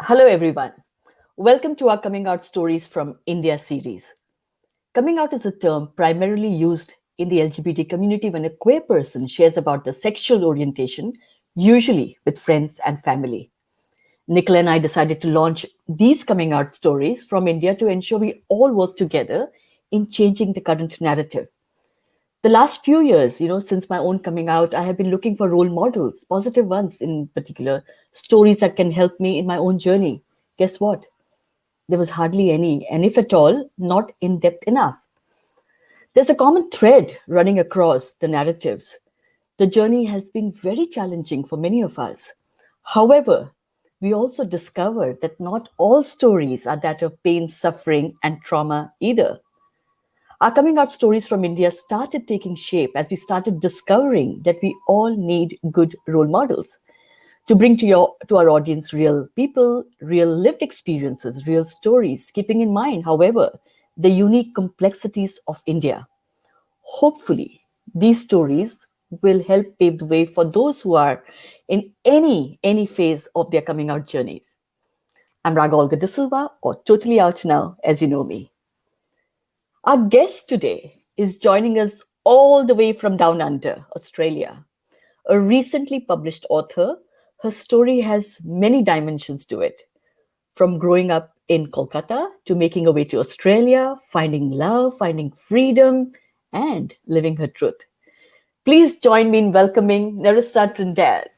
Hello, everyone. Welcome to our Coming Out Stories from India series. Coming out is a term primarily used in the LGBT community when a queer person shares about their sexual orientation, usually with friends and family. Nicola and I decided to launch these coming out stories from India to ensure we all work together in changing the current narrative. The last few years, since my own coming out, I have been looking for role models, positive ones in particular, stories that can help me in my own journey. Guess what? There was hardly any, and if at all, not in depth enough. There's a common thread running across the narratives. The journey has been very challenging for many of us. However, we also discovered that not all stories are that of pain, suffering, and trauma either. Our coming out stories from India started taking shape as we started discovering that we all need good role models to bring to our audience real people, real lived experiences, real stories, keeping in mind, however, the unique complexities of India. Hopefully, these stories will help pave the way for those who are in any phase of their coming out journeys. I'm Raga Olga De Silva, or Totally Out Now, as you know me. Our guest today is joining us all the way from down under, Australia. A recently published author, her story has many dimensions to it. From growing up in Kolkata to making her way to Australia, finding love, finding freedom, and living her truth. Please join me in welcoming Narissa Trindad.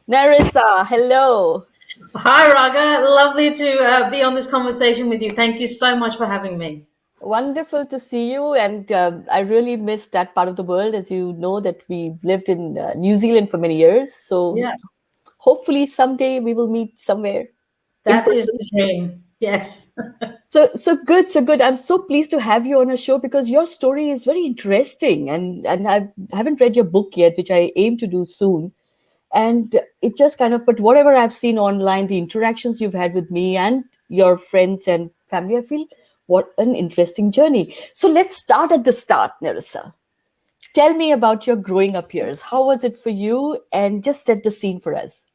Narissa, hello. Hi, Raga. Lovely to be on this conversation with you. Thank you so much for having me. Wonderful to see you. And I really miss that part of the world. As you know, that we lived in New Zealand for many years. So Yeah, hopefully someday we will meet somewhere in that is person. the dream. Yes. So good. I'm so pleased to have you on a show because your story is very interesting, and I haven't read your book yet, which I aim to do soon. And it just kind of, but whatever I've seen online, the interactions you've had with me and your friends and family, I feel what an interesting journey. So let's start at the start, Nerissa. Tell me about your growing up years. How was it for you? And just set the scene for us.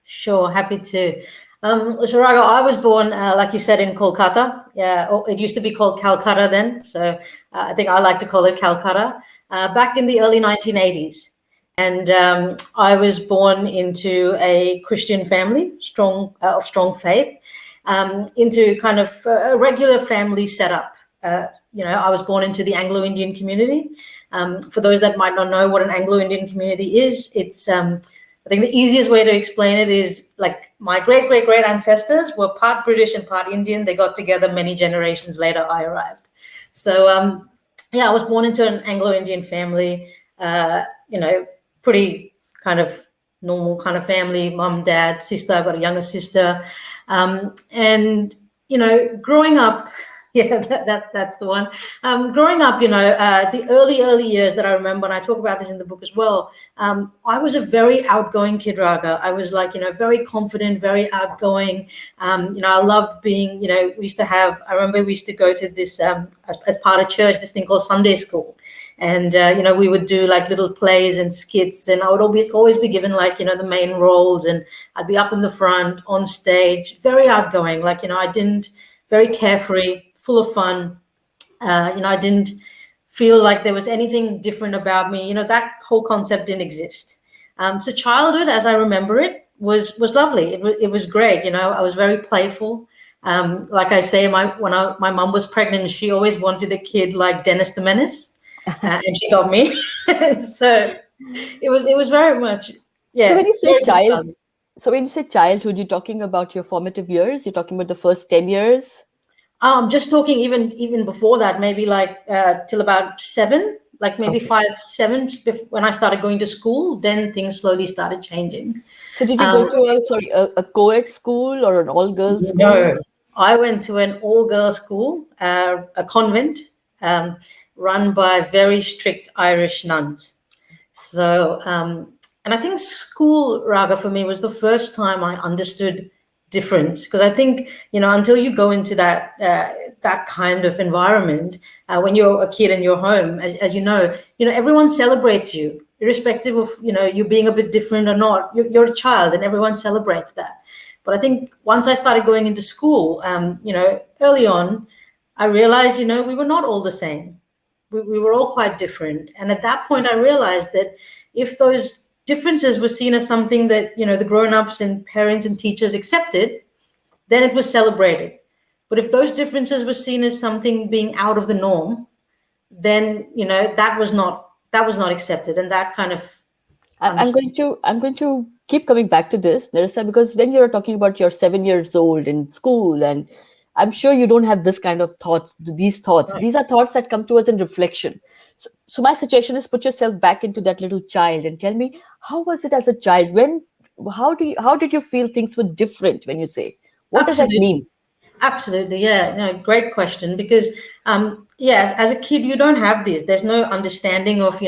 Sure, happy to. So, Raga, I was born, like you said, in Kolkata. Yeah, it used to be called Calcutta then. So I think I like to call it Calcutta. Back in the early 1980s. And I was born into a Christian family, of strong faith, into kind of a regular family setup. I was born into the Anglo-Indian community. For those that might not know what an Anglo-Indian community is, it's I think the easiest way to explain it is like my great great great ancestors were part British and part Indian. They got together many generations later. I arrived. So yeah, I was born into an Anglo-Indian family. You know, pretty kind of normal kind of family. Mum, dad, sister. I've got a younger sister, and growing up. Yeah, that's the one. Growing up, the early years that I remember, and I talk about this in the book as well. I was a very outgoing kid, Raga. I was like, very confident, very outgoing. I loved being, we used to have. I remember we used to go to this as part of church, this thing called Sunday school, and we would do like little plays and skits, and I would always be given like the main roles, and I'd be up in the front on stage, very outgoing. Like I didn't very carefree, full of fun. I didn't feel like there was anything different about me. That whole concept didn't exist. So childhood, as I remember it, was lovely. It was great. I was very playful. Like I say, my mom was pregnant, she always wanted a kid like Dennis the Menace, and she got me. So it was very much, So when yeah, you say very good child, childhood. so when you say childhood, you're talking about your formative years. You're talking about the first 10 years. Just talking even before that, maybe like till about 7, like maybe Okay. 5, 7, when I started going to school, then things slowly started changing. So did you go Um, to a co-ed school or an all-girls school? no, I went to an all-girls school, a convent, um, run by very strict Irish nuns. So, and I think school, Raga, for me was the first time I understood difference, because I think until you go into that kind of environment, when you're a kid in your home, as everyone celebrates you, irrespective of you being a bit different or not. You're a child, and everyone celebrates that. But I think once I started going into school, early on, I realized, we were not all the same. We were all quite different. And at that point, I realized that if those differences were seen as something that, the grown-ups and parents and teachers accepted, then it was celebrated. But if those differences were seen as something being out of the norm, then, that was not accepted. And that kind of I'm going to keep coming back to this, Narissa, because when you're talking about your 7 years old in school, and I'm sure you don't have this kind of thoughts, these thoughts. Right. These are thoughts that come to us in reflection. So my suggestion is put yourself back into that little child and tell me, how was it as a child? How did you feel things were different when you say? What does that Absolutely. mean? Absolutely, yeah. No, great question. Because, yes, as a kid, you don't have this. There's no understanding of,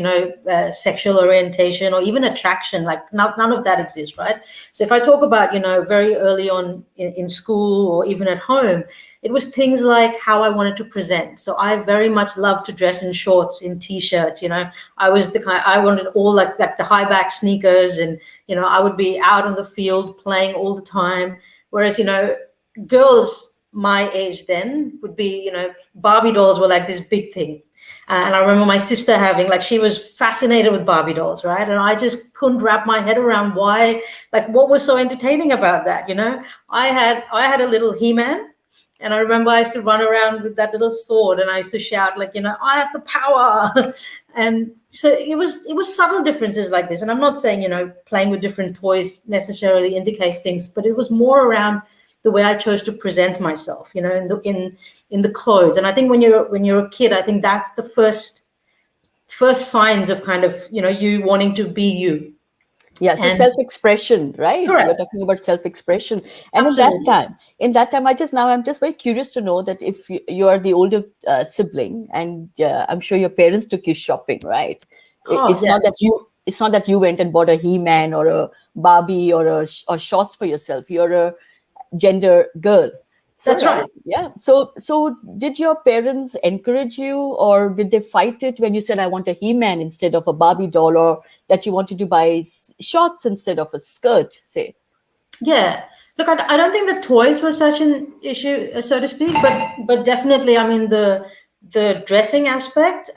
sexual orientation or even attraction. Like none of that exists, right? So if I talk about, very early on in school or even at home, it was things like how I wanted to present. So I very much loved to dress in shorts, in t-shirts. I was the kind. I wanted all like the high back sneakers, and I would be out on the field playing all the time. Whereas girls my age then would be, Barbie dolls were like this big thing. And I remember my sister having, like, she was fascinated with Barbie dolls, right? And I just couldn't wrap my head around why, like, what was so entertaining about that, I had a little He-Man, and I remember I used to run around with that little sword, and I used to shout, like, I have the power. And so it was subtle differences like this. And I'm not saying, playing with different toys necessarily indicates things, but it was more around the way I chose to present myself, in the clothes. And I think when you're a kid, I think that's the first signs of kind of, you wanting to be you. Yeah, so self-expression, right? Correct. We're talking about self-expression. And Absolutely. in that time, I'm just very curious to know that if you are the older sibling, and I'm sure your parents took you shopping, right? It's yeah. not that you went and bought a He-Man or a Barbie or shorts for yourself. You're a gender girl. That's right. Yeah. So did your parents encourage you, or did they fight it when you said, I want a He-Man instead of a Barbie doll, or that you wanted to buy shorts instead of a skirt, say? Yeah. Look, I don't think the toys were such an issue, so to speak, but definitely, I mean, the dressing aspect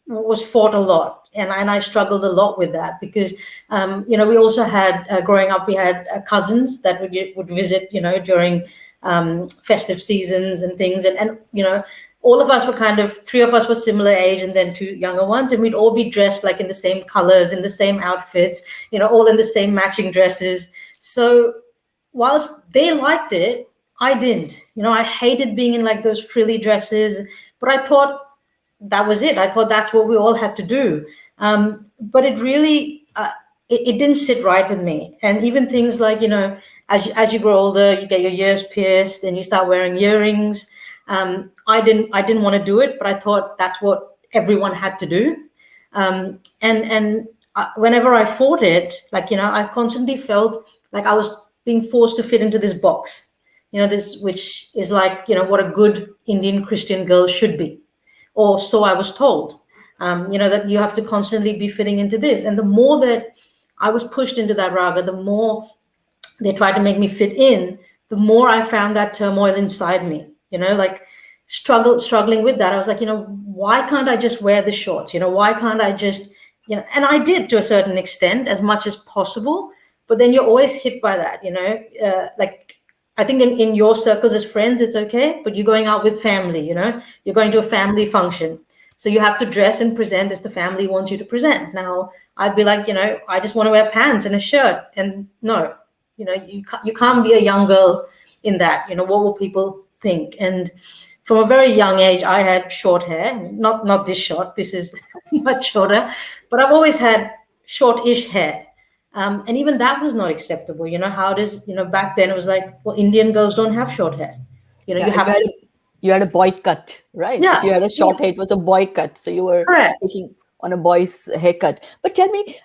was fought a lot. And I struggled a lot with that because, we also had, growing up, we had cousins that would visit, during festive seasons and things. And all of us were kind of, 3 of us were similar age and then 2 younger ones. And we'd all be dressed like in the same colors, in the same outfits, all in the same matching dresses. So whilst they liked it, I didn't. I hated being in like those frilly dresses, but I thought that was it. I thought that's what we all had to do. But it really, it didn't sit right with me. And even things like, as you grow older, you get your ears pierced and you start wearing earrings. I didn't want to do it, but I thought that's what everyone had to do. And whenever I fought it, like, I constantly felt like I was being forced to fit into this box, this, which is like, what a good Indian Christian girl should be. Or so I was told, that you have to constantly be fitting into this. And the more that I was pushed into that raga, the more they tried to make me fit in, the more I found that turmoil inside me, like struggling with that. I was like, why can't I just wear the shorts? Why can't I just, and I did to a certain extent, as much as possible. But then you're always hit by that, like, I think in your circles as friends, it's okay, but you're going out with family, you're going to a family function. So you have to dress and present as the family wants you to present. Now, I'd be like, I just want to wear pants and a shirt. And no, you can't be a young girl in that. What will people think? And from a very young age, I had short hair, not this short, this is much shorter, but I've always had short-ish hair. And even that was not acceptable. How does, back then it was like, well, Indian girls don't have short hair. You have to. You had a boy cut, right? Yeah. If you had a short hair, it was a boy cut. So you were taking on a boy's haircut. But tell me,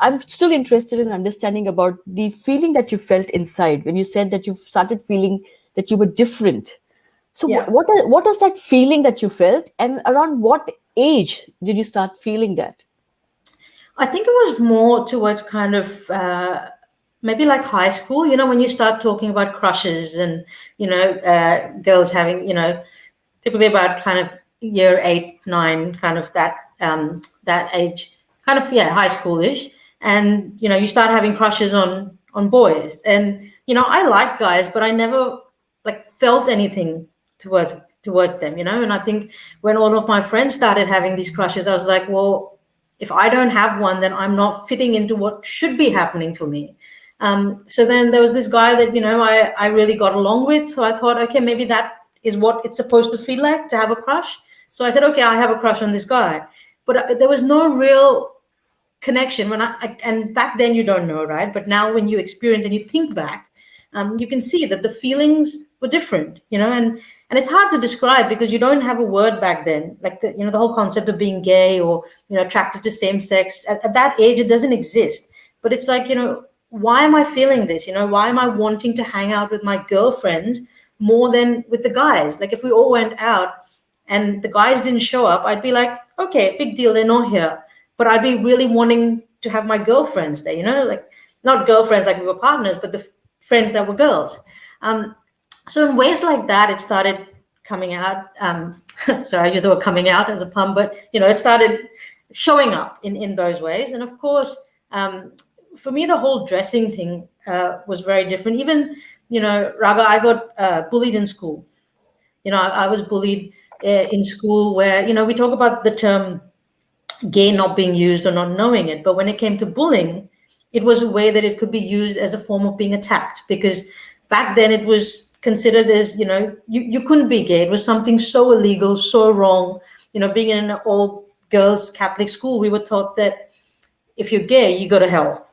I'm still interested in understanding about the feeling that you felt inside when you said that you started feeling that you were different. So what is that feeling that you felt, and around what age did you start feeling that? I think it was more towards kind of maybe like high school, when you start talking about crushes and, girls having, typically about kind of year 8, 9, kind of that age, kind of, yeah, high schoolish. And, you start having crushes on boys. And, I like guys, but I never like felt anything towards them, and I think when all of my friends started having these crushes, I was like, well, if I don't have one, then I'm not fitting into what should be happening for me. So then there was this guy that, I really got along with. So I thought, okay, maybe that is what it's supposed to feel like to have a crush. So I said, okay, I have a crush on this guy. But there was no real connection and back then you don't know, right? But now when you experience and you think back, you can see that the feelings were different, and it's hard to describe because you don't have a word back then, like the whole concept of being gay or attracted to same sex. At that age, it doesn't exist. But it's like, why am I feeling this? Why am I wanting to hang out with my girlfriends more than with the guys? Like if we all went out and the guys didn't show up, I'd be like, okay, big deal, they're not here. But I'd be really wanting to have my girlfriends there, like not girlfriends like we were partners, but the friends that were girls. So in ways like that, it started coming out. Sorry, I use the word coming out as a pun, but it started showing up in those ways. And of course, for me, the whole dressing thing was very different. Even, Raga, I got bullied in school. I was bullied in school where, we talk about the term gay not being used or not knowing it. But when it came to bullying, it was a way that it could be used as a form of being attacked, because back then it was considered as, you couldn't be gay. It was something so illegal, so wrong. Being in an all girls Catholic school, we were taught that if you're gay, you go to hell.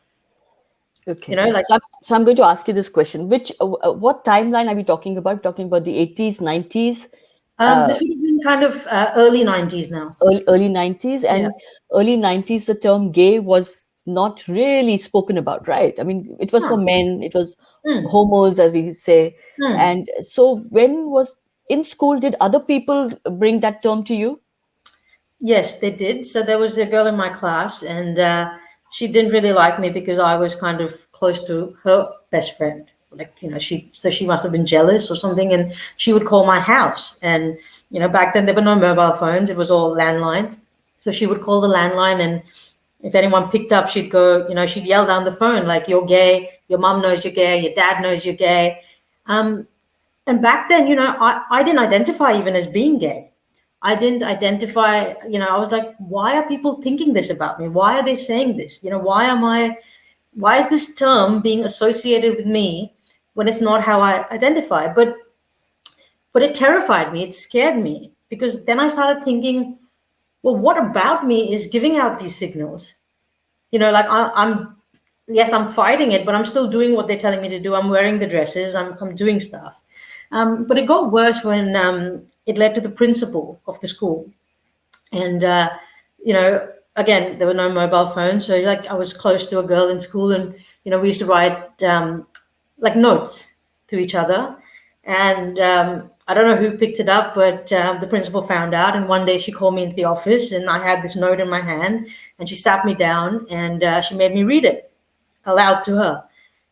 Okay. So I'm going to ask you this question. What timeline are we talking about? Talking about the 80s, 90s? This would have been kind of early 90s now. Early 90s. And early 90s, the term gay was not really spoken about, right? I mean, it was for men, it was homos, as we say. And so when was in school, did other people bring that term to you? Yes, they did. So there was a girl in my class, and she didn't really like me because I was kind of close to her best friend. Like, she must have been jealous or something. And she would call my house. And, back then there were no mobile phones. It was all landlines. So she would call the landline, and if anyone picked up, she'd go, she'd yell down the phone, like, you're gay. Your mom knows you're gay. Your dad knows you're gay. And back then, I didn't identify even as being gay. I didn't identify, I was like, why are people thinking this about me? Why are they saying this? Why is this term being associated with me when it's not how I identify? But it terrified me. It scared me, because then I started thinking, well, what about me is giving out these signals? Like I'm fighting it, but I'm still doing what they're telling me to do. I'm wearing the dresses. I'm doing stuff. But it got worse when it led to the principal of the school. And, again, there were no mobile phones. So like I was close to a girl in school, and, we used to write like notes to each other. And I don't know who picked it up, but the principal found out. And one day she called me into the office, and I had this note in my hand, and she sat me down, and she made me read it aloud to her.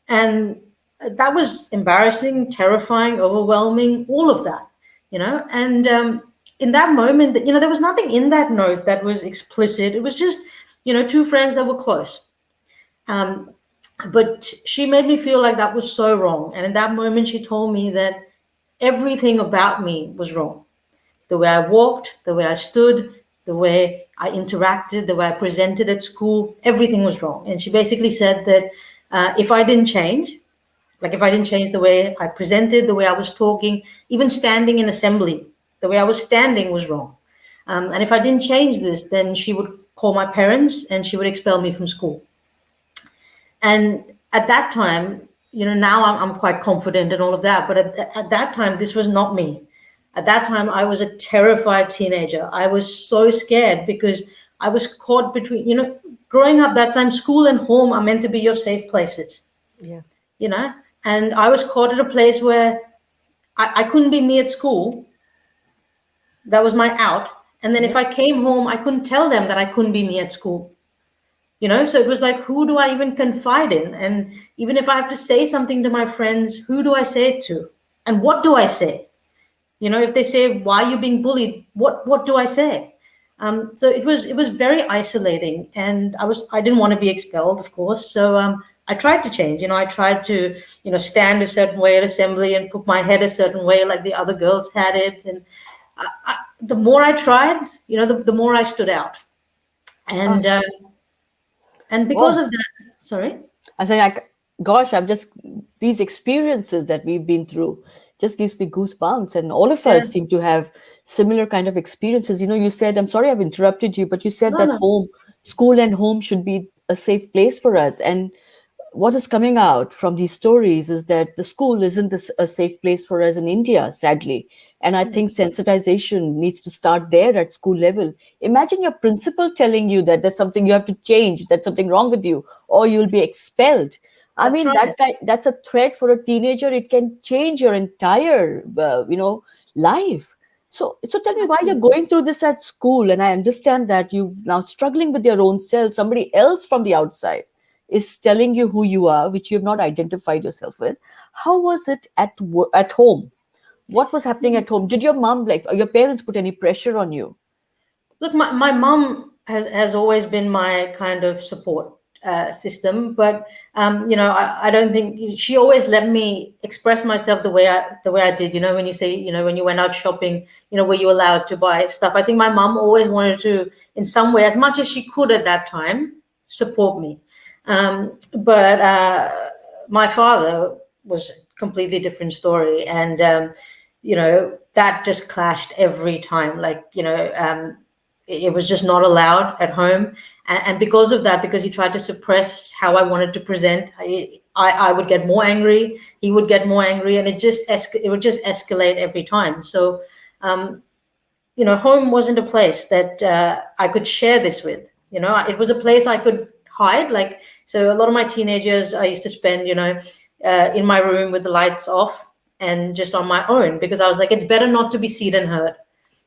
And that was embarrassing, terrifying, overwhelming, all of that, and in that moment, there was nothing in that note that was explicit. It was just, two friends that were close. But she made me feel like that was so wrong. And in that moment, she told me that everything about me was wrong. The way I walked, the way I stood, the way I interacted, the way I presented at school, everything was wrong. And she basically said that if I didn't change, like if I didn't change the way I presented, the way I was talking, even standing in assembly, the way I was standing was wrong. And if I didn't change this, then she would call my parents and she would expel me from school. And at that time, now I'm quite confident and all of that. But at that time, this was not me. At that time, I was a terrified teenager. I was so scared because I was caught between, growing up that time, school and home are meant to be your safe places. Yeah. And I was caught at a place where I couldn't be me at school. That was my out. And then if I came home, I couldn't tell them that I couldn't be me at school. So it was like, who do I even confide in? And even if I have to say something to my friends, who do I say it to? And what do I say? If they say, why are you being bullied, what do I say? So it was very isolating, and I didn't want to be expelled, of course. So I tried to change. I tried to stand a certain way at assembly and put my head a certain way like the other girls had it. And the more I tried, the more I stood out. And because Wow. of that, sorry. I say, gosh, these experiences that we've been through just gives me goosebumps. And all of Yeah, us seem to have similar kind of experiences. You said, I'm sorry I've interrupted you, but you said no, that no, school and home should be a safe place for us. And what is coming out from these stories is that the school isn't a safe place for us in India, sadly. And I think sensitization needs to start there at school level. Imagine your principal telling you that there's something you have to change, that's something wrong with you, or you'll be expelled. I that's mean, right. that's a threat for a teenager. It can change your entire, life. So tell me why you're going through this at school. And I understand that you're now struggling with your own self. Somebody else from the outside is telling you who you are, which you have not identified yourself with. How was it at home? What was happening at home? Did your mom, like, or your parents, put any pressure on you? Look, my mom has always been my kind of support system, but I don't think she always let me express myself the way I did. When you say, when you went out shopping, were you allowed to buy stuff? I think my mom always wanted to, in some way, as much as she could at that time, support me. But my father was a completely different story, and that just clashed every time. Like, it was just not allowed at home. And because of that, because he tried to suppress how I wanted to present, I would get more angry, he would get more angry, and it would just escalate every time. So home wasn't a place that I could share this with. It was a place I could hide. Like, so a lot of my teenagers I used to spend in my room with the lights off and just on my own, because I was like, it's better not to be seen and heard.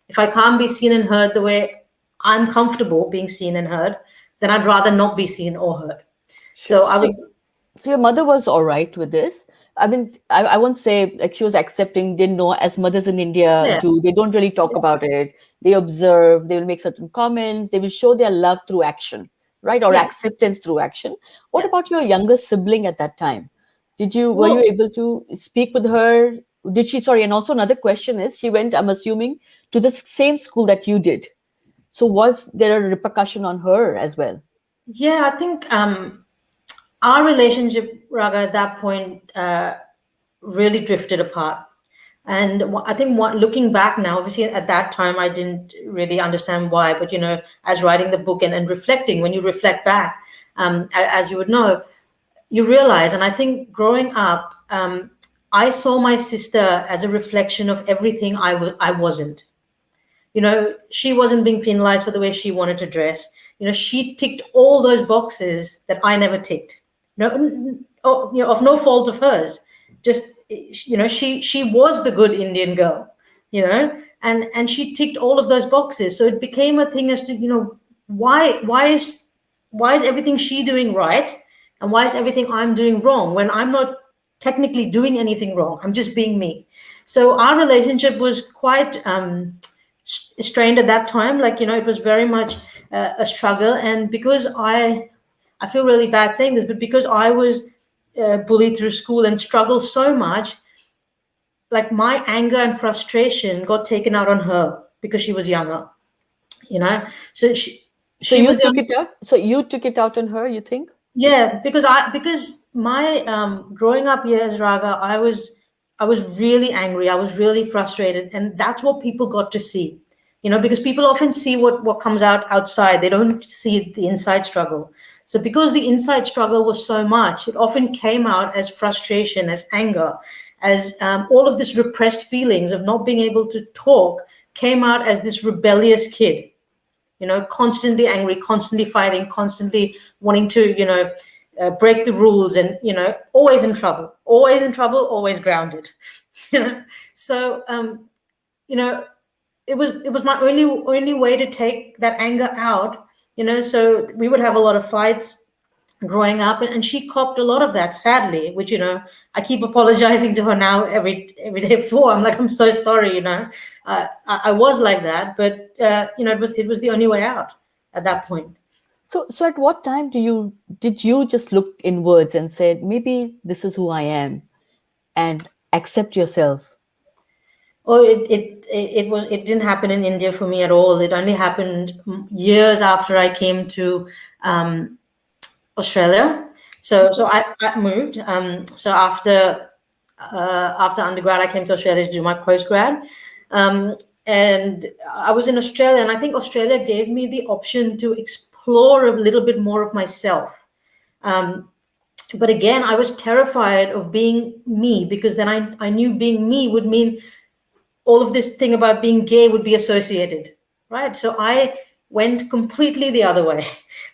If I can't be seen and heard the way I'm comfortable being seen and heard, then I'd rather not be seen or heard. Sure. So I would. So your mother was all right with this. I mean, I won't say like she was accepting, didn't know, as mothers in India Yeah, do. They don't really talk about it. They observe, they will make certain comments, they will show their love through action, right? Or yeah, acceptance through action. What yeah. about your younger sibling at that time? Were you Well, able to speak with her? Did she, sorry, and also another question is, she went, I'm assuming, to the same school that you did. So was there a repercussion on her as well? yeah, I think our relationship, Raga, at that point really drifted apart. And I think, looking back now, obviously at that time I didn't really understand why, but as writing the book and reflecting, when you reflect back, as you would know, you realize. And I think growing up, I saw my sister as a reflection of everything I wasn't. She wasn't being penalized for the way she wanted to dress. She ticked all those boxes that I never ticked. Of no fault of hers. Just, she was the good Indian girl, and she ticked all of those boxes. So it became a thing as to, why is everything she doing right, and why is everything I'm doing wrong, when I'm not technically doing anything wrong. I'm just being me. So our relationship was quite strained at that time. Like, it was very much a struggle. And because I feel really bad saying this, but because I was bullied through school and struggled so much, like, my anger and frustration got taken out on her because she was younger. So she So she you was the took only. it out. So you took it out on her, you think? Yeah, because my growing up years, Raga, I was really angry. I was really frustrated, and that's what people got to see. Because people often see what comes out outside. They don't see the inside struggle. So because the inside struggle was so much, it often came out as frustration, as anger, as all of this repressed feelings of not being able to talk came out as this rebellious kid, constantly angry, constantly fighting, constantly wanting to, break the rules, and, always in trouble, always grounded. So, you know, it was my only way to take that anger out, So we would have a lot of fights growing up, and she copped a lot of that, sadly, which I keep apologizing to her now every day for. I'm like, I'm so sorry. I was like that, but it was the only way out at that point. So at what time did you just look inwards and said, maybe this is who I am, and accept yourself? Oh, it didn't happen in India for me at all. It only happened years after I came to Australia. So I moved. So after undergrad, I came to Australia to do my postgrad. And I was in Australia, and I think Australia gave me the option to explore a little bit more of myself. But again, I was terrified of being me, because then I knew being me would mean all of this thing about being gay would be associated, right? So I went completely the other way,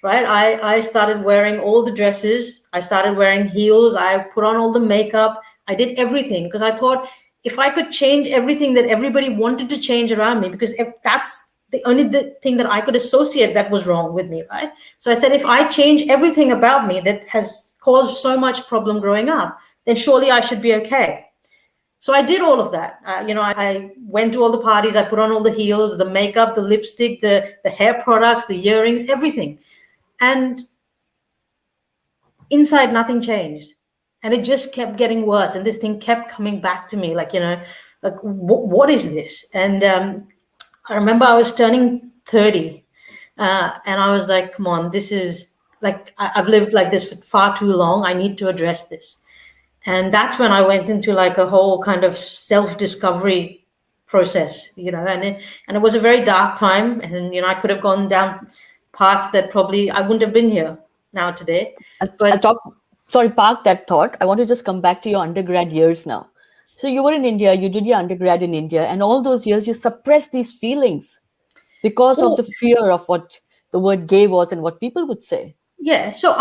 right? I started wearing all the dresses. I started wearing heels. I put on all the makeup. I did everything because I thought if I could change everything that everybody wanted to change around me, because if that's the only thing that I could associate that was wrong with me, right? So I said, if I change everything about me that has caused so much problem growing up, then surely I should be okay. So I did all of that. I went to all the parties. I put on all the heels, the makeup, the lipstick, the hair products, the earrings, everything. And inside, nothing changed. And it just kept getting worse. And this thing kept coming back to me, what is this? And I remember I was turning 30. And I was like, come on, this is I've lived like this for far too long. I need to address this. And that's when I went into like a whole kind of self-discovery process, and it was a very dark time. And, I could have gone down paths that probably I wouldn't have been here now today. Park that thought. I want to just come back to your undergrad years now. So you were in India, you did your undergrad in India, and all those years you suppressed these feelings because of the fear of what the word gay was and what people would say. Yeah. So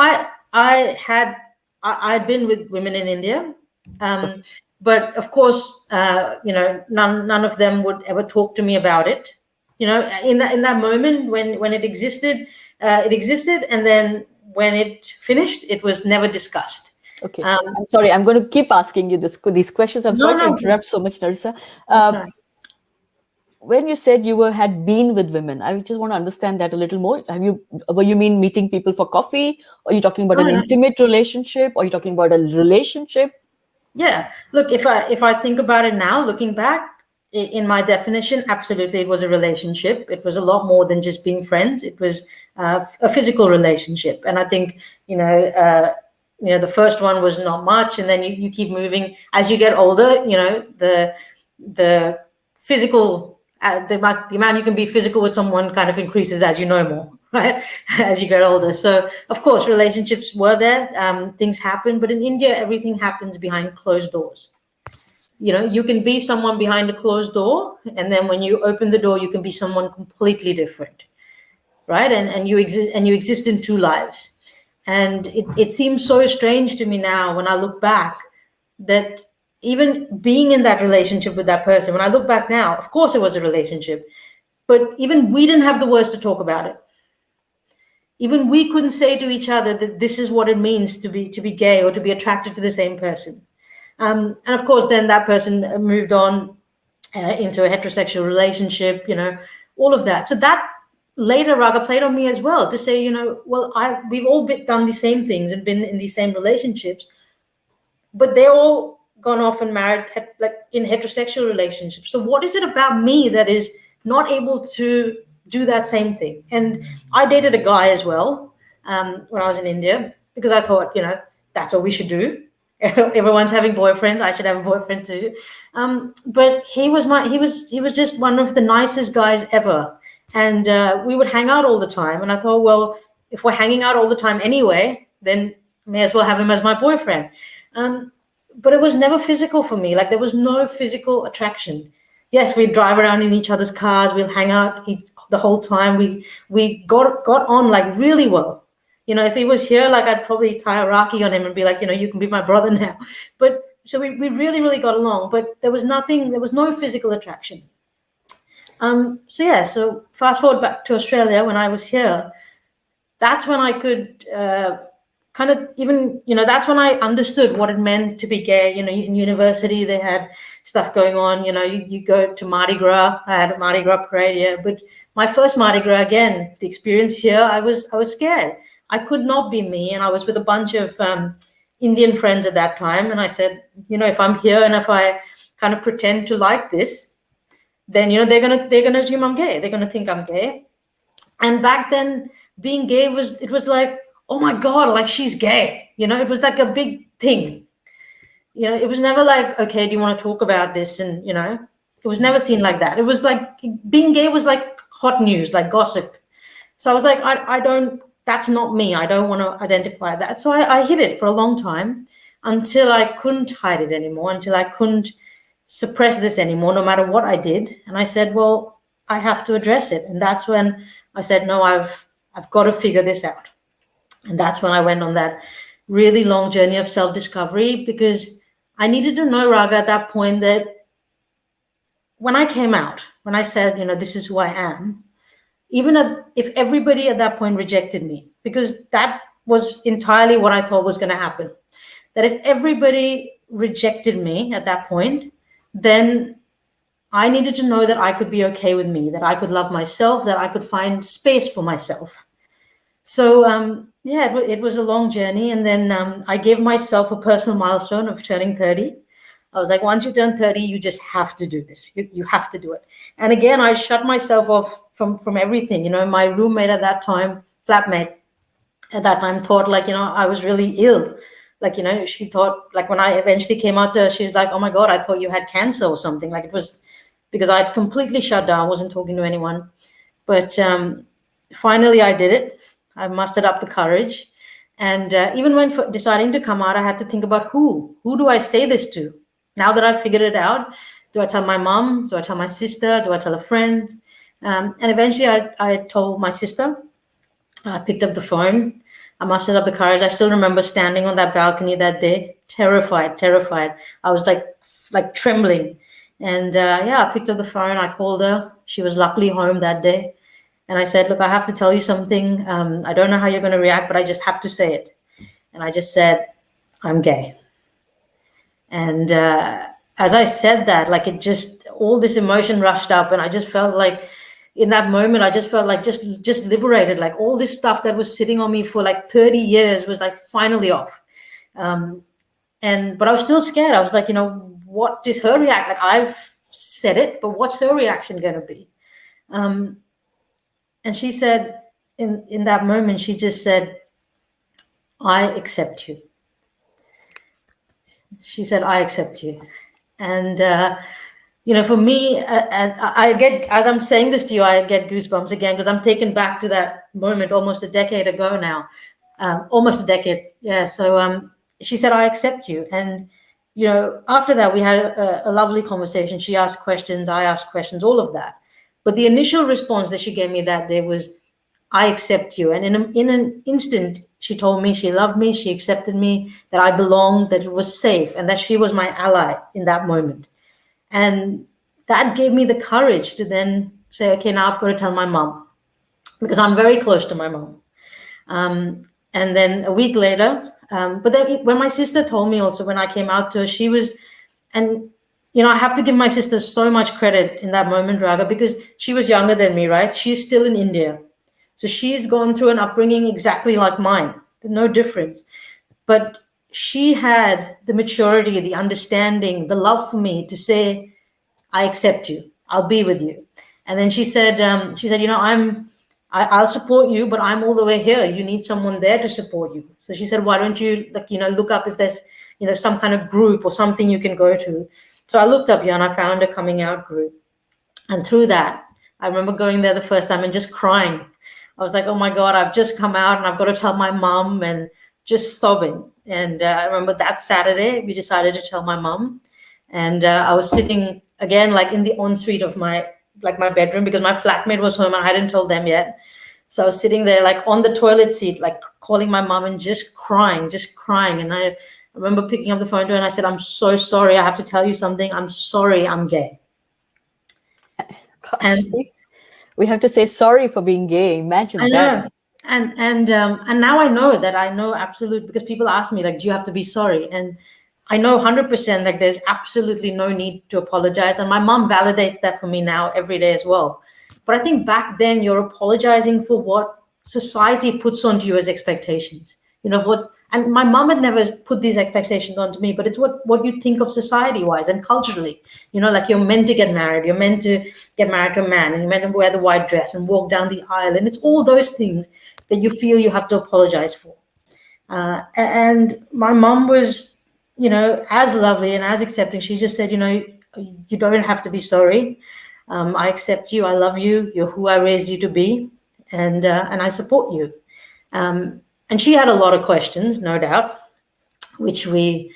I'd been with women in India, but of course, none of them would ever talk to me about it. In that moment when it existed, and then when it finished, it was never discussed. Okay, I'm sorry. I'm going to keep asking you these questions. I'm sorry to interrupt so much, Narissa. When you said you had been with women, I just want to understand that a little more. Were you meeting people for coffee? Or are you talking about an intimate relationship? Or are you talking about a relationship? Yeah. Look, if I think about it now, looking back, in my definition, absolutely, it was a relationship. It was a lot more than just being friends. It was a physical relationship, and I think the first one was not much, and then you keep moving as you get older. The physical. The amount you can be physical with someone kind of increases as you know more, right? As you get older. So, of course, relationships were there. Things happen. But in India, everything happens behind closed doors. You can be someone behind a closed door. And then when you open the door, you can be someone completely different, right? And you exist in two lives. And it seems so strange to me now when I look back that even being in that relationship with that person, when I look back now, of course it was a relationship, but even we didn't have the words to talk about it. Even we couldn't say to each other that this is what it means to be gay or to be attracted to the same person. And of course, then that person moved on into a heterosexual relationship, all of that. So that later Raga played on me as well to say, we've all done the same things and been in these same relationships, but they're all gone off and married in heterosexual relationships. So what is it about me that is not able to do that same thing? And I dated a guy as well when I was in India, because I thought, that's what we should do. Everyone's having boyfriends. I should have a boyfriend too. But he was just one of the nicest guys ever. And we would hang out all the time. And I thought, well, if we're hanging out all the time anyway, then may as well have him as my boyfriend. But it was never physical for me. Like, there was no physical attraction. Yes, we'd drive around in each other's cars. We'll hang out the whole time. We got on like really well. If he was here, like, I'd probably tie a Rakhi on him and be like, you can be my brother now. But so we really, really got along. But there was no physical attraction. So fast forward back to Australia when I was here. that's when I could kind of even, that's when I understood what it meant to be gay. In university, they had stuff going on. You go to Mardi Gras. I had a Mardi Gras parade, yeah. But my first Mardi Gras, again, the experience here, I was scared. I could not be me. And I was with a bunch of Indian friends at that time. And I said, if I'm here and if I kind of pretend to like this, then, they're gonna assume I'm gay. They're gonna think I'm gay. And back then, being gay was like, oh my God, like she's gay. It was like a big thing. It was never like, okay, do you want to talk about this? And, it was never seen like that. It was like being gay was like hot news, like gossip. So I was like, I don't, that's not me. I don't want to identify that. So I hid it for a long time until I couldn't hide it anymore, until I couldn't suppress this anymore, no matter what I did. And I said, well, I have to address it. And that's when I said, no, I've got to figure this out. And that's when I went on that really long journey of self-discovery, because I needed to know, Raga, at that point, that when I came out, when I said, this is who I am, even if everybody at that point rejected me, because that was entirely what I thought was going to happen, that if everybody rejected me at that point, then I needed to know that I could be okay with me, that I could love myself, that I could find space for myself. So, it was a long journey. And then I gave myself a personal milestone of turning 30. I was like, once you turn 30, you just have to do this. You have to do it. And again, I shut myself off from everything. My roommate at that time, flatmate at that time, thought like, I was really ill. Like, she thought, like, when I eventually came out to her, she was like, oh my God, I thought you had cancer or something. Like, it was because I'd completely shut down, wasn't talking to anyone. But finally I did it. I mustered up the courage. And even when deciding to come out, I had to think about who do I say this to? Now that I've figured it out, do I tell my mom? Do I tell my sister? Do I tell a friend? And eventually I told my sister. I picked up the phone. I mustered up the courage. I still remember standing on that balcony that day, terrified. I was like trembling. And I picked up the phone. I called her. She was luckily home that day. And I said, look, I have to tell you something. I don't know how you're going to react, but I just have to say it. And I just said, I'm gay. And as I said that, like it just, all this emotion rushed up, and I just felt like in that moment, I just felt like just liberated, like all this stuff that was sitting on me for like 30 years was like finally off. But I was still scared. I was like, what does her react? Like I've said it, but what's her reaction going to be? And she said, in that moment, she just said, I accept you. She said, I accept you. And, for me, I get, as I'm saying this to you, I get goosebumps again, because I'm taken back to that moment almost a decade ago now, almost a decade. Yeah. So she said, I accept you. And, after that, we had a lovely conversation. She asked questions, I asked questions, all of that. But the initial response that she gave me that day was, I accept you. And in an instant, she told me she loved me, she accepted me, that I belonged, that it was safe, and that she was my ally in that moment. And that gave me the courage to then say, okay, now I've got to tell my mom, because I'm very close to my mom. And then a week later, but then when my sister told me also, when I came out to her, she was, and I have to give my sister so much credit in that moment, Raga, because she was younger than me, right? She's still in India. So she's gone through an upbringing exactly like mine, no difference. But she had the maturity, the understanding, the love for me to say, I accept you. I'll be with you. And then she said, I'll support you, but I'm all the way here. You need someone there to support you. So she said, why don't you look up if there's, some kind of group or something you can go to. So I looked up here and I found a coming out group. And through that, I remember going there the first time and just crying. I was like, oh my God, I've just come out and I've got to tell my mom, and just sobbing. And I remember that Saturday, we decided to tell my mom. And I was sitting again, like in the ensuite of my bedroom, because my flatmate was home and I hadn't told them yet. So I was sitting there like on the toilet seat, like calling my mom and just crying. And I remember picking up the phone to her and I said, I'm so sorry. I have to tell you something. I'm sorry, I'm gay. Gosh, and we have to say sorry for being gay. Imagine I know. that. And now I know absolute, because people ask me like, do you have to be sorry? And I know 100% like there's absolutely no need to apologize. And my mom validates that for me now every day as well. But I think back then you're apologizing for what society puts onto you as expectations. You know what? And my mom had never put these expectations onto me, but it's what you think of society wise and culturally. You know, like you're meant to get married, you're meant to get married to a man, and you're meant to wear the white dress and walk down the aisle, and it's all those things that you feel you have to apologize for. And my mom was, you know, as lovely and as accepting. She just said, you know, you don't have to be sorry. I accept you. I love you. You're who I raised you to be, and I support you. And she had a lot of questions, no doubt, which we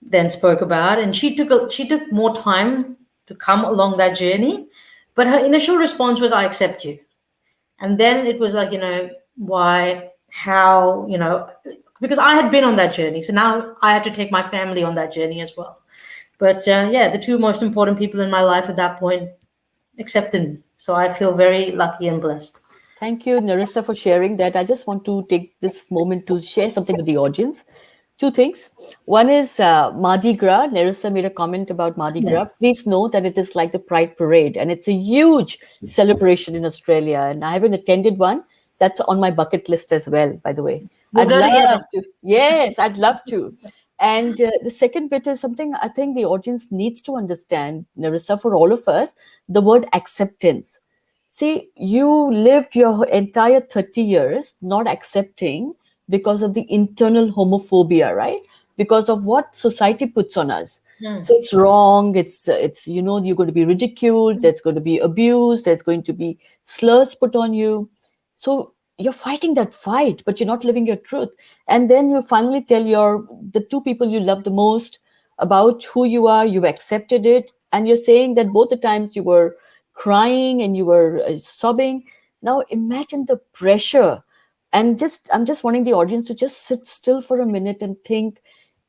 then spoke about. And she took more time to come along that journey, but her initial response was, "I accept you." And then it was like, you know, why, how, you know, because I had been on that journey. So now I had to take my family on that journey as well. But yeah, the two most important people in my life at that point accepted me. So I feel very lucky and blessed. Thank you, Narissa, for sharing that. I just want to take this moment to share something with the audience. Two things. One is Mardi Gras. Narissa made a comment about Mardi Yeah. Gras. Please know that it is like the Pride Parade, and it's a huge celebration in Australia. And I haven't attended one. That's on my bucket list as well, by the way. We'll I'd go together. love to. Yes, I'd love to. And the second bit is something I think the audience needs to understand, Narissa, for all of us, the word acceptance. See, you lived your entire 30 years not accepting because of the internal homophobia, right? Because of what society puts on us. Hmm. So it's wrong. It's you know, you're going to be ridiculed. There's going to be abuse. There's going to be slurs put on you. So you're fighting that fight, but you're not living your truth. And then you finally tell the two people you love the most about who you are. You've accepted it, and you're saying that both the times you were crying and you were sobbing. Now imagine the pressure. And I'm just wanting the audience to just sit still for a minute and think,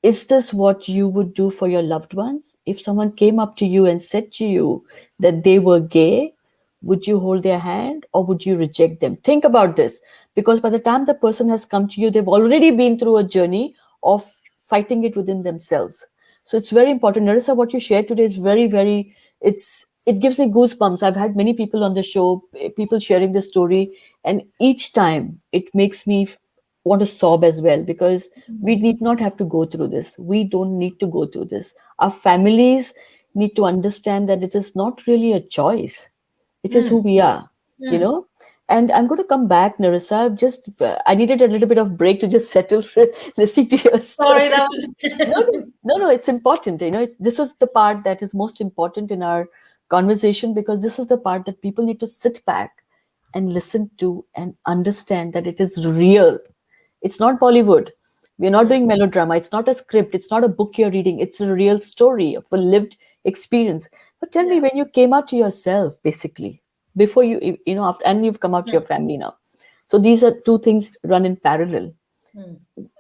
is this what you would do for your loved ones? If someone came up to you and said to you that they were gay, would you hold their hand or would you reject them? Think about this, because by the time the person has come to you, they've already been through a journey of fighting it within themselves. So it's very important. Narissa, what you shared today is very, very, it gives me goosebumps. I've had many people on the show, people sharing this story, and each time it makes me want to sob as well, because we need not have to go through this. We don't need to go through this. Our families need to understand that it is not really a choice. It is who we are, you know. And I'm going to come back, Narissa. Just I needed a little bit of break to just settle for listening to your story. Sorry, that was. No, it's important. You know, this is the part that is most important in our conversation, because this is the part that people need to sit back and listen to and understand that it is real. It's not Bollywood. We're not doing melodrama. It's not a script. It's not a book you're reading. It's a real story of a lived experience. But tell me, when you came out to yourself, basically, before you know, after, and you've come out to your family now. So these are two things run in parallel.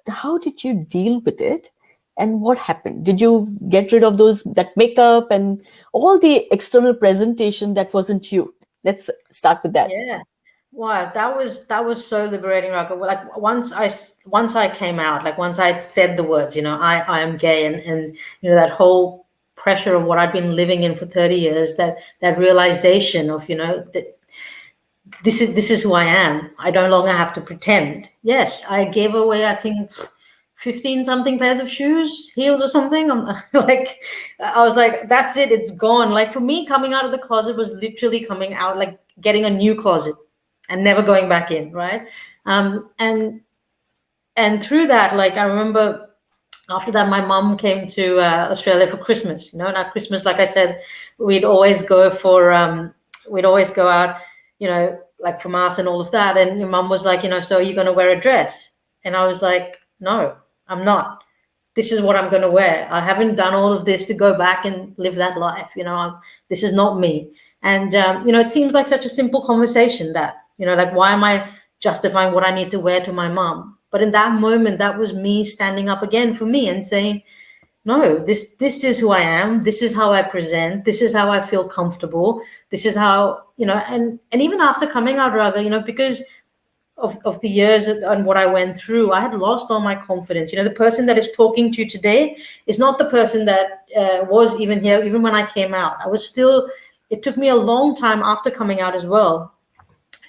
How did you deal with it? And what happened? Did you get rid of that makeup and all the external presentation that wasn't you? Let's start with that. Yeah. Wow, that was so liberating, Raka. Like once I came out, like once I said the words, you know, I am gay, and you know, that whole pressure of what I'd been living in for 30 years, that realization of, you know, that this is who I am. I no longer have to pretend. Yes, I gave away, I think, 15 something pairs of shoes, heels or something. I'm like, I was like, that's it, it's gone. Like for me, coming out of the closet was literally coming out, like getting a new closet and never going back in, right? And through that, like I remember after that, my mom came to Australia for Christmas. You know, and at Christmas, like I said, we'd always go out, you know, like for mass and all of that. And your mom was like, you know, so are you going to wear a dress? And I was like, no, I'm not. This is what I'm going to wear. I haven't done all of this to go back and live that life. You know, this is not me. And, you know, it seems like such a simple conversation that, you know, like, why am I justifying what I need to wear to my mom? But in that moment, that was me standing up again for me and saying, no, this is who I am. This is how I present. This is how I feel comfortable. This is how, you know, and even after coming out, Raga, you know, because of the years and what I went through, I had lost all my confidence. The person that is talking to you today is not the person that was even here, even when I came out. It took me a long time after coming out as well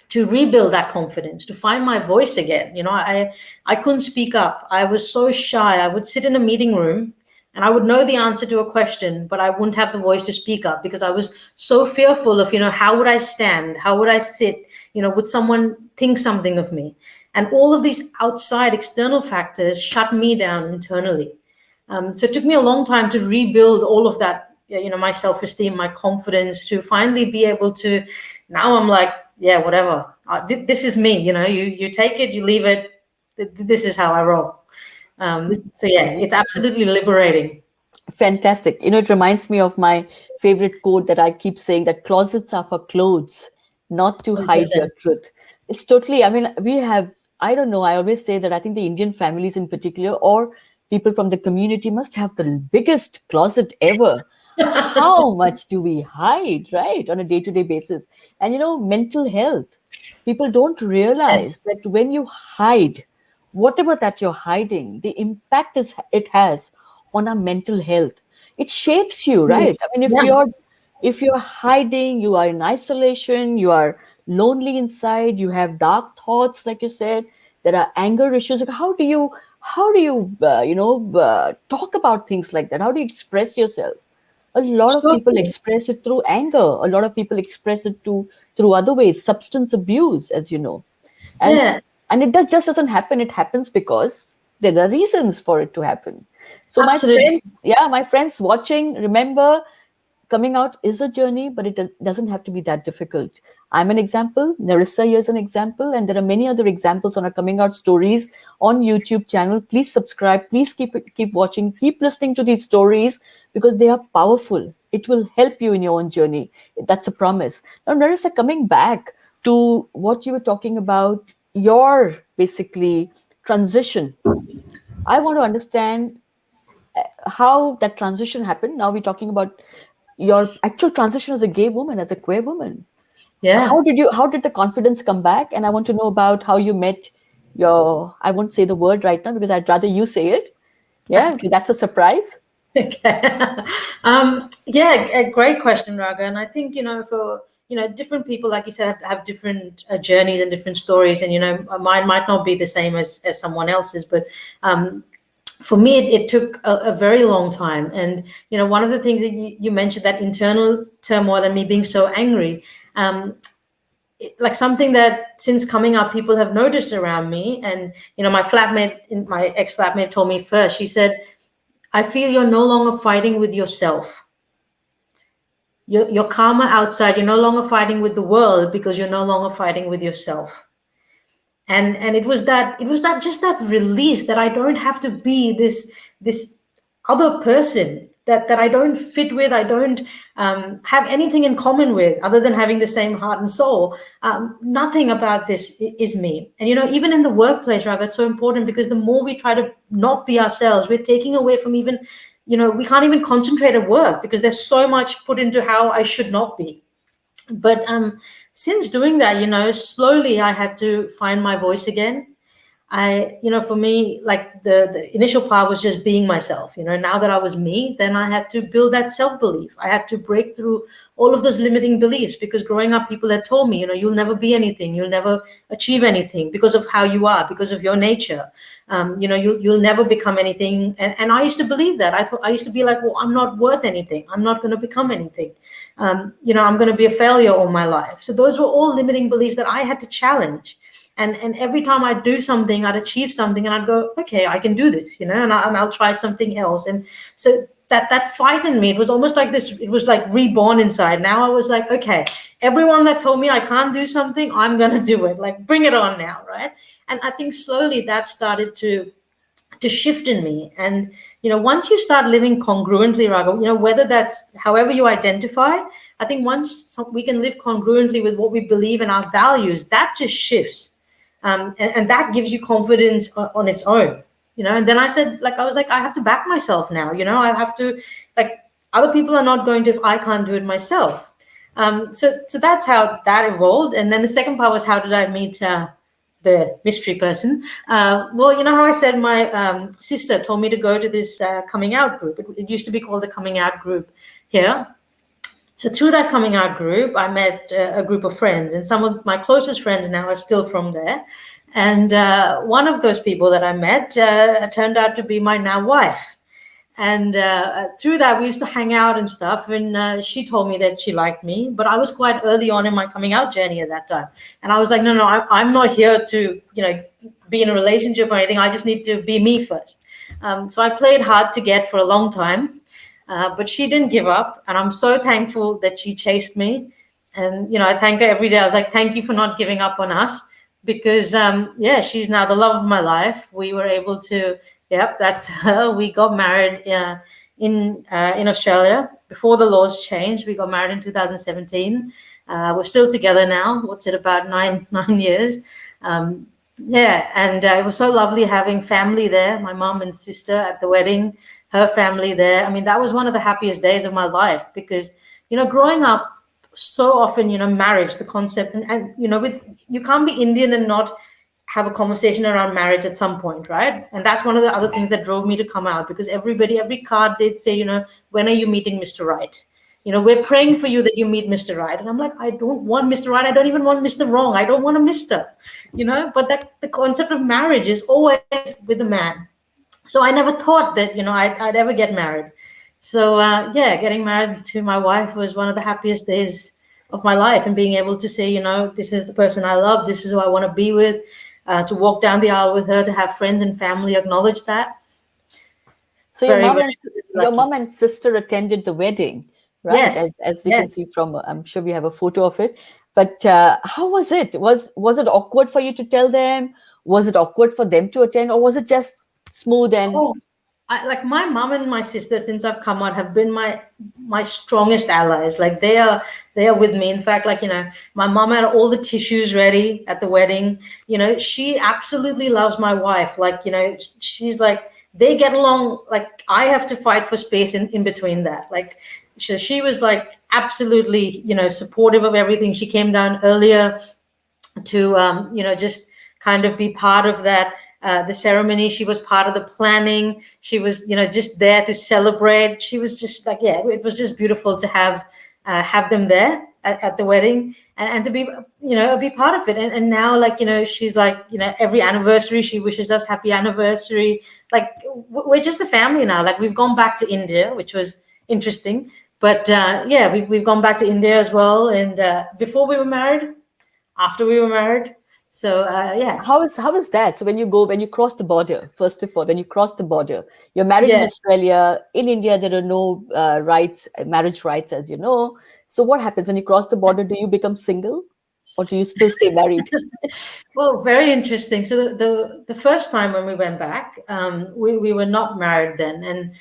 to rebuild that confidence, to find my voice again. I couldn't speak up. I was so shy. I would sit in a meeting room and I would know the answer to a question, but I wouldn't have the voice to speak up because I was so fearful of, how would I stand? How would I sit? Would someone think something of me? And all of these outside external factors shut me down internally. So it took me a long time to rebuild all of that, my self-esteem, my confidence, to finally be able to, now I'm like, yeah, whatever. This is me, you take it, you leave it. This is how I roll. So yeah, it's absolutely liberating. Fantastic. It reminds me of my favorite quote that I keep saying, that closets are for clothes, not to hide your 100%. truth. It's totally, we have, I don't know, I always say that I think the Indian families in particular, or people from the community, must have the biggest closet ever. How much do we hide, right, on a day-to-day basis? And mental health. People don't Yes. realize that when you hide, whatever that you're hiding, the impact it has on our mental health. It shapes you, right? I mean, Yeah, if you're hiding, you are in isolation, you are lonely inside, you have dark thoughts, like you said, there are anger issues. Like, how do you talk about things like that? How do you express yourself? A lot of so people true. express it through anger. A lot of people express it through other ways, substance abuse, as you know. and Yeah, and it just doesn't happen. It happens because there are reasons for it to happen. So absolutely. my friends watching, remember, coming out is a journey, but it doesn't have to be that difficult. I'm an example. Narissa here is an example, and there are many other examples on our coming out stories on YouTube channel. Please subscribe. Please keep watching. Keep listening to these stories because they are powerful. It will help you in your own journey. That's a promise. Now, Narissa, coming back to what you were talking about, your basically transition. I want to understand how that transition happened. Now we're talking about your actual transition as a gay woman, as a queer woman. Yeah. How did the confidence come back? And I want to know about how you met your, I won't say the word right now because I'd rather you say it. Yeah, that's a surprise. Okay. Yeah, a great question, Raga. And I think, for, different people, like you said, have different journeys and different stories. And, mine might not be the same as someone else's, but for me, it took a very long time. And, one of the things that you mentioned, that internal turmoil and me being so angry, like something that since coming up, people have noticed around me. And, my ex-flatmate told me first, she said, I feel you're no longer fighting with yourself. Your karma outside, you're no longer fighting with the world because you're no longer fighting with yourself. And it was that just that release that I don't have to be this other person that I don't fit with, I don't have anything in common with other than having the same heart and soul. Nothing about this is me. And even in the workplace, right, that's so important because the more we try to not be ourselves, we're taking away from even, we can't even concentrate at work because there's so much put into how I should not be. But since doing that, slowly I had to find my voice again. For me, like the initial part was just being myself. Now that I was me, then I had to build that self-belief. I had to break through all of those limiting beliefs because growing up, people had told me, you'll never be anything, you'll never achieve anything because of how you are, because of your nature. You'll never become anything. And I used to believe that. I used to be like, well, I'm not worth anything. I'm not going to become anything. I'm going to be a failure all my life. So those were all limiting beliefs that I had to challenge. And every time I'd do something, I'd achieve something, and I'd go, okay, I can do this, and I'll try something else. And so that fight in me, it was almost like this. It was like reborn inside. Now I was like, okay, everyone that told me I can't do something, I'm gonna do it. Like, bring it on now, right? And I think slowly that started to shift in me. And once you start living congruently, Raghav, whether that's however you identify, I think once we can live congruently with what we believe and our values, that just shifts. And that gives you confidence on its own. And then I was like, I have to back myself now. I have to, like, other people are not going to if I can't do it myself. So that's how that evolved. And then the second part was, how did I meet the mystery person. Well, you know how I said my sister told me to go to this coming out group. It used to be called the coming out group here. So through that coming out group, I met a group of friends, and some of my closest friends now are still from there. And one of those people that I met turned out to be my now wife. And through that, we used to hang out and stuff. And she told me that she liked me, but I was quite early on in my coming out journey at that time. And I was like, no, I'm not here to, be in a relationship or anything. I just need to be me first. So I played hard to get for a long time. But she didn't give up, and I'm so thankful that she chased me. And I thank her every day. I was like, thank you for not giving up on us, because she's now the love of my life. We were able to, that's her. We got married in Australia before the laws changed. We got married in 2017. We're still together now. What's it, about nine years? And it was so lovely having family there. My mom and sister at the wedding, her family there. I mean, that was one of the happiest days of my life, because, growing up so often, marriage, the concept, and you can't be Indian and not have a conversation around marriage at some point, right? And that's one of the other things that drove me to come out, because every card they'd say, when are you meeting Mr. Right? We're praying for you that you meet Mr. Right. And I'm like, I don't want Mr. Right. I don't even want Mr. Wrong. I don't want a Mr. But that the concept of marriage is always with a man. So I never thought that, I'd ever get married. So, getting married to my wife was one of the happiest days of my life, and being able to say, this is the person I love. This is who I want to be with, to walk down the aisle with her, to have friends and family acknowledge that. So your mom and sister attended the wedding, right? Yes. As we can see from, I'm sure we have a photo of it. But how was it? Was it awkward for you to tell them? Was it awkward for them to attend, or was it just smooth? And like my mom and my sister, since I've come out, have been my strongest allies. Like they are with me. In fact, my mom had all the tissues ready at the wedding. She absolutely loves my wife. Like, she's like, they get along. Like, I have to fight for space in between that. Like, she was like absolutely, supportive of everything. She came down earlier to, just kind of be part of that. The ceremony. She was part of the planning. She was, just there to celebrate. She was just like, it was just beautiful to have them there at the wedding, and to be, be part of it. And now, she's like, every anniversary she wishes us happy anniversary. Like, we're just a family now. Like, we've gone back to India, which was interesting. But we've gone back to India as well. And before we were married, after we were married. So how is that? So when you cross the border, first of all, when you cross the border, you're married in Australia. In India, there are no marriage rights, as you know. So what happens when you cross the border? Do you become single, or do you still stay married? Well, very interesting. So the first time when we went back, we were not married then, and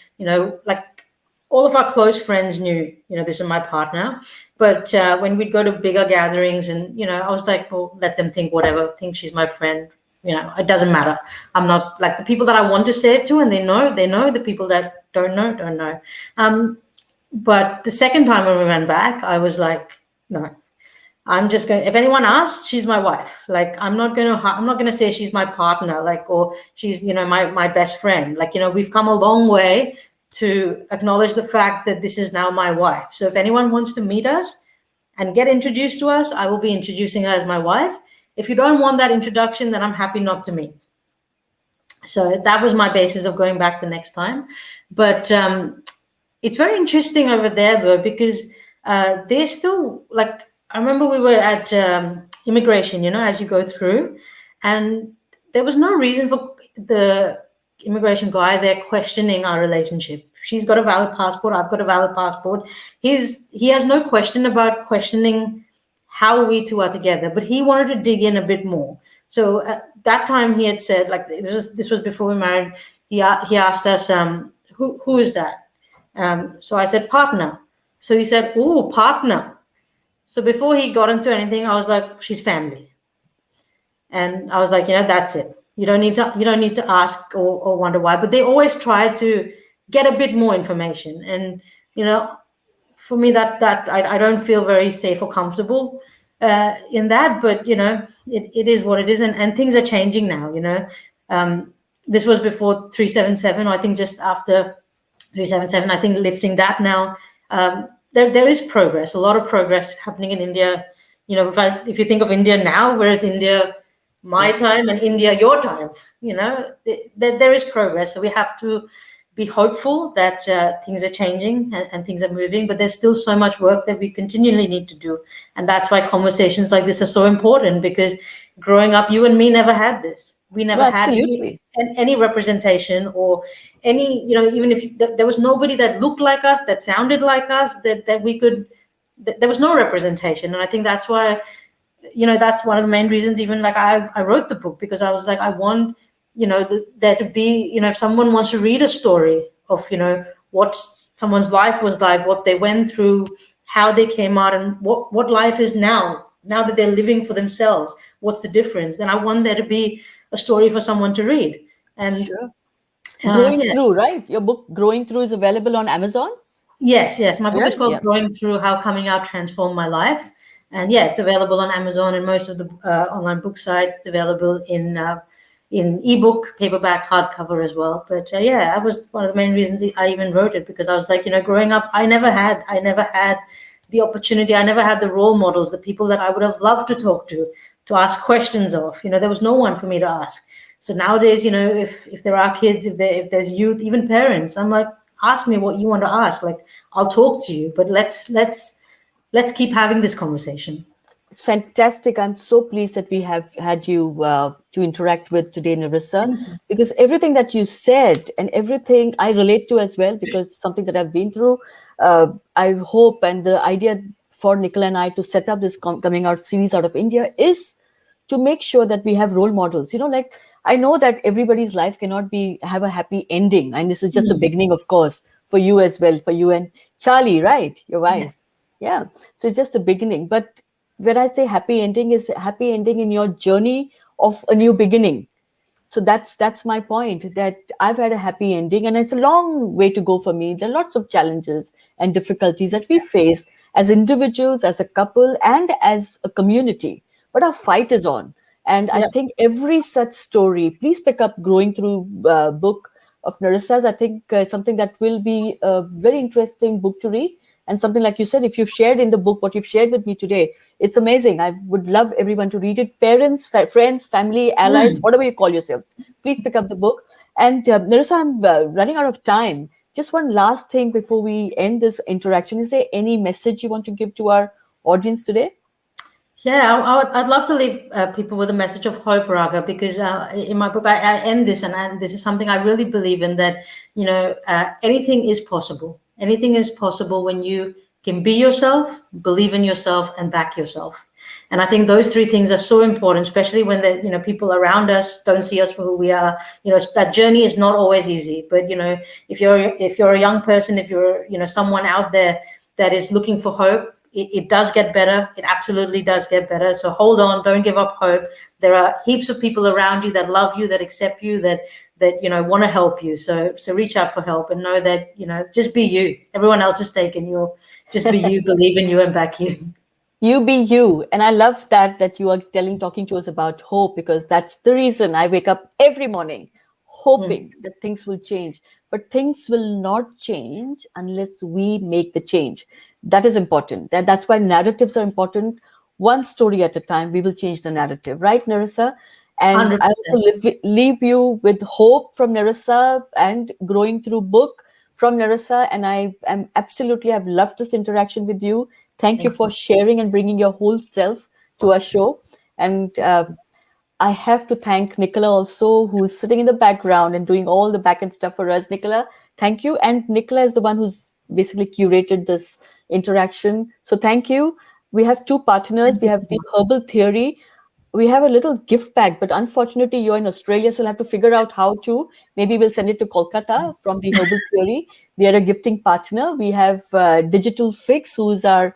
all of our close friends knew, this is my partner. But when we'd go to bigger gatherings, and, I was like, well, let them think whatever, think she's my friend. It doesn't matter. I'm not like the people that I want to say it to, and they know. The people that don't know. But the second time when we went back, I was like, no, I'm just going, if anyone asks, she's my wife. Like, I'm not going to say she's my partner, like, or she's, my best friend. Like, we've come a long way to acknowledge the fact that this is now my wife. So if anyone wants to meet us and get introduced to us, I will be introducing her as my wife. If you don't want that introduction, then I'm happy not to meet. So that was my basis of going back the next time. But it's very interesting over there, though, because they're still, like, I remember we were at immigration, as you go through, and there was no reason for the immigration guy there questioning our relationship. She's got a valid passport. I've got a valid passport. He has no question about questioning how we two are together, but he wanted to dig in a bit more. So at that time he had said, like, this was before we married. He asked us, who is that? So I said, partner. So he said, oh, partner. So before he got into anything, I was like, she's family. And I was like, that's it. You don't need to ask or wonder why, but they always try to get a bit more information. And, for me, that I don't feel very safe or comfortable. in that, but it is what it is, and things are changing now. This was before 377, I think just after 377. I think lifting that now, there is progress, a lot of progress happening in India. If you think of India now, whereas India my time and India your time, there is progress. So we have to be hopeful that things are changing and things are moving, but there's still so much work that we continually need to do. And that's why conversations like this are so important, because growing up, you and me never had this. We never had any representation, or any, even if there was nobody that looked like us, that sounded like us, that we could, there was no representation. And I think that's why, that's one of the main reasons, even like I wrote the book, because I was like, I want, there to be, if someone wants to read a story of, what someone's life was like, what they went through, how they came out, and what life is now that they're living for themselves, what's the difference, then I want there to be a story for someone to read. And sure. Growing Through, right? Your book Growing Through is available on Amazon? Yes. My book is called Growing Through: How Coming Out Transformed My Life. And it's available on Amazon and most of the online book sites. It's available in ebook, paperback, hardcover as well. But that was one of the main reasons I even wrote it, because I was like, growing up, I never had the opportunity. I never had the role models, the people that I would have loved to talk to ask questions of. There was no one for me to ask. So nowadays, if there are kids, if there's youth, even parents, I'm like, ask me what you want to ask. Like, I'll talk to you, but let's keep having this conversation. It's fantastic. I'm so pleased that we have had you to interact with today, Narissa, because everything that you said and everything I relate to as well, because something that I've been through. I hope, and the idea for Nicola and I to set up this coming out series out of India is to make sure that we have role models. Like, I know that everybody's life cannot have a happy ending, and this is just the beginning, of course, for you as well, for you and Charlie, right? Your wife. Yeah. So it's just the beginning. But when I say happy ending, is happy ending in your journey of a new beginning. So that's my point, that I've had a happy ending, and it's a long way to go for me. There are lots of challenges and difficulties that we face as individuals, as a couple, and as a community. But our fight is on. And I think every such story, please pick up Growing Through book of Narissa's. I think something that will be a very interesting book to read. And something, like you said, if you've shared in the book what you've shared with me today, it's amazing. I would love everyone to read it. Parents, friends, family, allies, whatever you call yourselves, please pick up the book. And Narissa, I'm running out of time. Just one last thing before we end this interaction. Is there any message you want to give to our audience today? Yeah, I'd love to leave people with a message of hope, Raga, because in my book, I end this, and this is something I really believe in, that, anything is possible. Anything is possible when you can be yourself, believe in yourself, and back yourself. And I think those three things are so important, especially when the people around us don't see us for who we are. That journey is not always easy, but if you're a young person, if you're someone out there that is looking for hope, it does get better. It absolutely does get better. So hold on, don't give up hope. There are heaps of people around you that love you, that accept you, that want to help you. So reach out for help, and know that just be you. Everyone else is taken. You just be you, believe in you, and back you. You be you. And I love that you are talking to us about hope, because that's the reason I wake up every morning hoping that things will change. But things will not change unless we make the change. That is important. That's why narratives are important. One story at a time, we will change the narrative. Right, Narissa? And 100%. I also leave you with hope from Narissa and Growing Through book from Narissa. And I've loved this interaction with you. Thank you for sharing and bringing your whole self to our show. And I have to thank Nicola also, who's sitting in the background and doing all the back end stuff for us. Nicola, thank you. And Nicola is the one who's basically curated this interaction. So thank you. We have two partners. We have the Herbal Theory. We have a little gift bag, but unfortunately you're in Australia, so we'll have to figure out how to. Maybe we'll send it to Kolkata from the Herbal Theory. They are a gifting partner. We have Digital Fix, who's our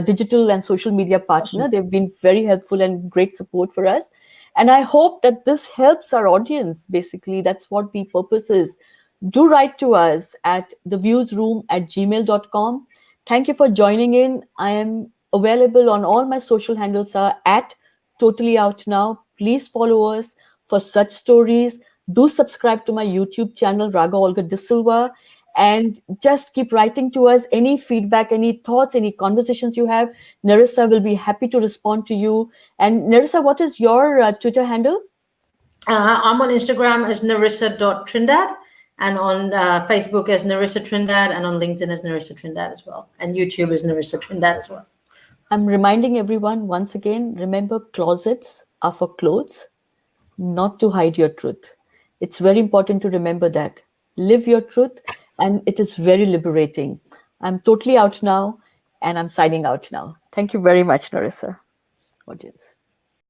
digital and social media partner. They've been very helpful and great support for us. And I hope that this helps our audience. Basically, that's what the purpose is. Do write to us at theviewsroom@gmail.com. Thank you for joining in. I am available on all my social handles are at Totally Out Now. Please follow us for such stories. Do subscribe to my YouTube channel, Raga Olga De Silva, and just keep writing to us. Any feedback, any thoughts, any conversations you have, Narissa will be happy to respond to you. And Narissa, what is your Twitter handle? I'm on Instagram as narissa.trindad, and on Facebook as Narissa Trindad, and on LinkedIn as Narissa Trindad as well. And YouTube is Narissa Trindad as well. I'm reminding everyone once again, remember, closets are for clothes, not to hide your truth. It's very important to remember that. Live your truth, and it is very liberating. I'm totally out now, and I'm signing out now. Thank you very much, Narissa. Audience.